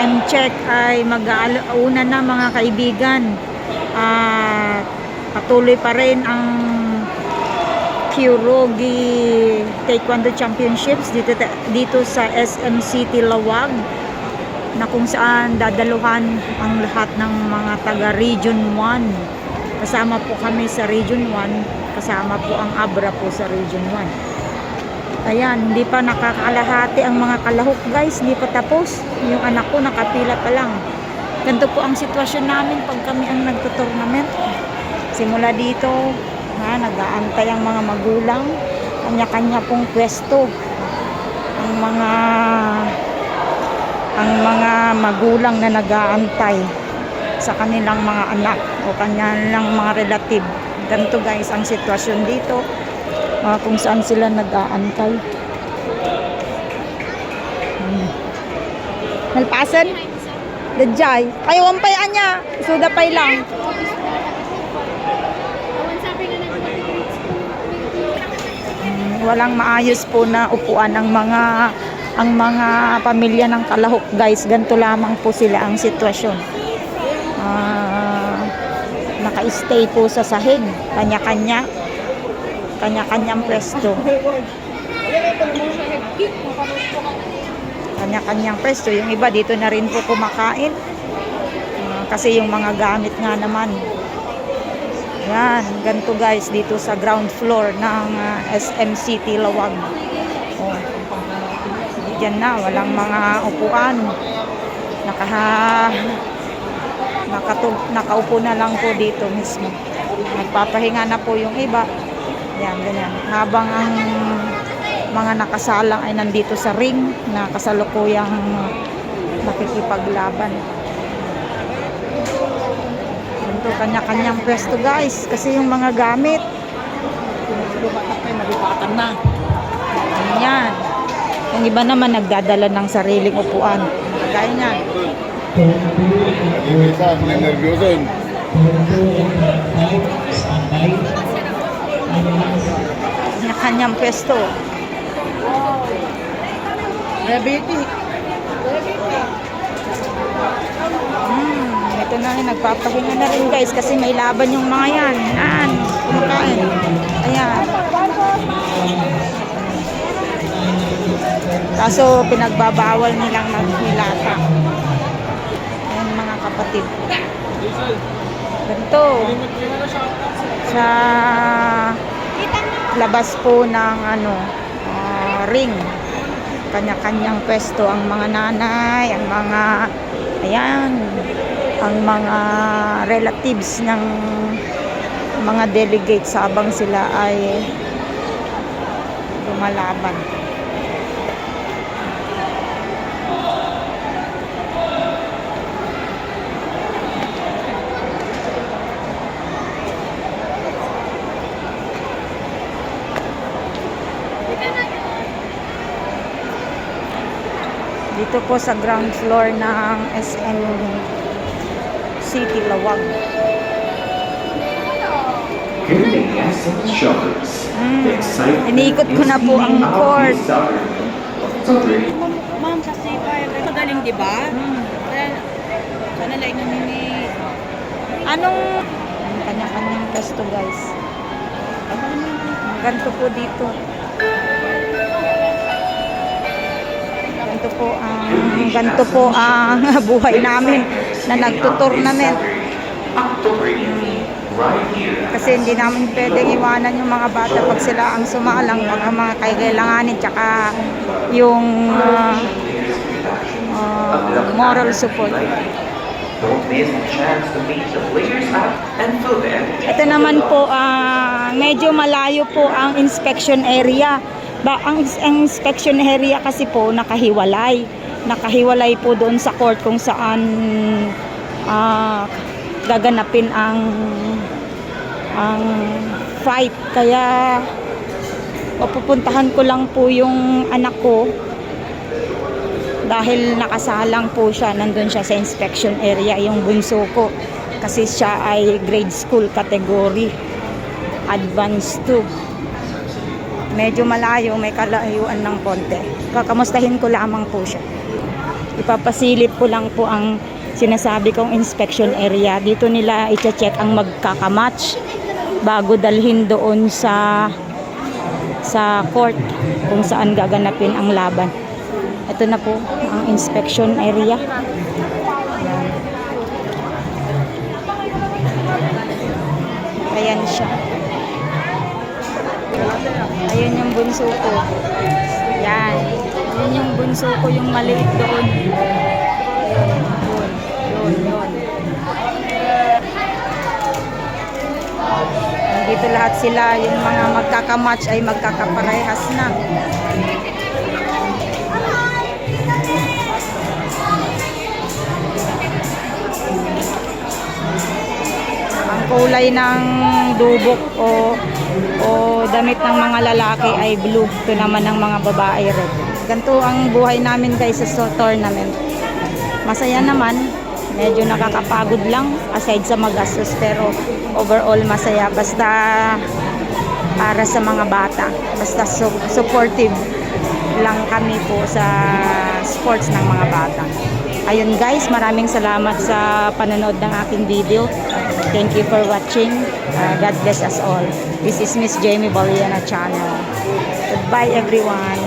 time check ay mag-auna na mga kaibigan. Patuloy pa rin ang Kyoryugi Taekwondo Championships dito sa SM City Lawag, na kung saan dadaluhan ang lahat ng mga taga Region 1. Kasama po kami sa Region 1, kasama po ang Abra po sa Region 1. Ayan, hindi pa nakakalahati ang mga kalahok guys, hindi pa tapos. Yung anak ko nakapila pa lang. Ganito po ang sitwasyon namin pag kami ang nagtutournament. Simula dito, nag-aantay ang mga magulang, kanya-kanya pong pwesto. Ang mga magulang na nag-aantay sa kanilang mga anak o kanilang mga relative. Ganito guys ang sitwasyon dito, kung saan sila nag-aantay. Malpasan? Dajay. Ayaw ang payaan niya. Suda pay lang. Walang maayos po na upuan ang mga pamilya ng kalahok guys. Ganito lamang po sila ang sitwasyon. Naka-stay po sa sahig, kanya-kanyang pwesto. Kanya-kanyang pwesto. Yung iba dito na rin po kumakain, kasi yung mga gamit nga naman. Yan, ganito guys dito sa ground floor ng SM City Lawag. Diyan na, walang mga upuan. Nakaupo na lang po dito mismo. Nagpapahinga na po yung iba. Yan, ganyan. Habang ang mga nakasalang ay nandito sa ring na kasalukuyang nakikipaglaban. Ito, kanya-kanyang pwesto guys. Kasi yung mga gamit, nagupatan na. Yan. Yung iba naman nagdadala ng sariling upuan. Kagaya niyan. Kanya-kanyang pwesto. Diabetic. Ito na rin, nagpapahinga na rin guys kasi may laban yung mga yan. Yan, kumakain. Ayan. Kaso pinagbabawal nilang maghilata. Ayan mga kapatid. Ganito. Sa labas po ng ring. Kanya-kanyang pwesto ang mga nanay, ang mga ang mga relatives ng mga delegates habang sila ay lumalaban. Dito po sa ground floor ng SM City Lawag. Iniikot ko na po ang court. Ma'am, kasi magaling, di ba? Sana lang namini. Anong kanya-kanyang pwesto guys. Ganito po dito. Ganito po ang buhay namin na nagtutournament. Kasi hindi namin pwedeng iwanan yung mga bata pag sila ang sumalang, mga kailanganin, tsaka yung moral support. Ito naman po, medyo malayo po ang inspection area. Ang inspection area kasi po nakahiwalay po doon sa court kung saan gaganapin ang fight. Kaya pupuntahan ko lang po yung anak ko dahil nakasalang po siya, nandun siya sa inspection area, yung bunso ko kasi siya ay grade school category advanced 2. Medyo malayo, may kalayuan ng konti. Kakamustahin ko lamang po siya. Ipapasilip ko lang po ang sinasabi kong inspection area. Dito nila i-check ang magkakamatch bago dalhin doon sa court kung saan gaganapin ang laban. Ito na po ang inspection area. Ayan siya. Ayan yung bunso ko. Yan. Yan yung bunso ko, yung maliit doon. Yun. Dito lahat sila, yung mga magkakamatch ay magkakaparehas na. Ang kulay ng dubok o damit ng mga lalaki ay blue. Ito naman ng mga babae red. Ganito ang buhay namin guys sa tournament. Masaya naman. Medyo nakakapagod lang aside sa magastos, pero overall masaya basta para sa mga bata. Basta supportive lang kami po sa sports ng mga bata. Ayun guys, maraming salamat sa panonood ng aking video. Thank you for watching. God bless us all. This is Miss Jamie Baliana channel. Goodbye everyone.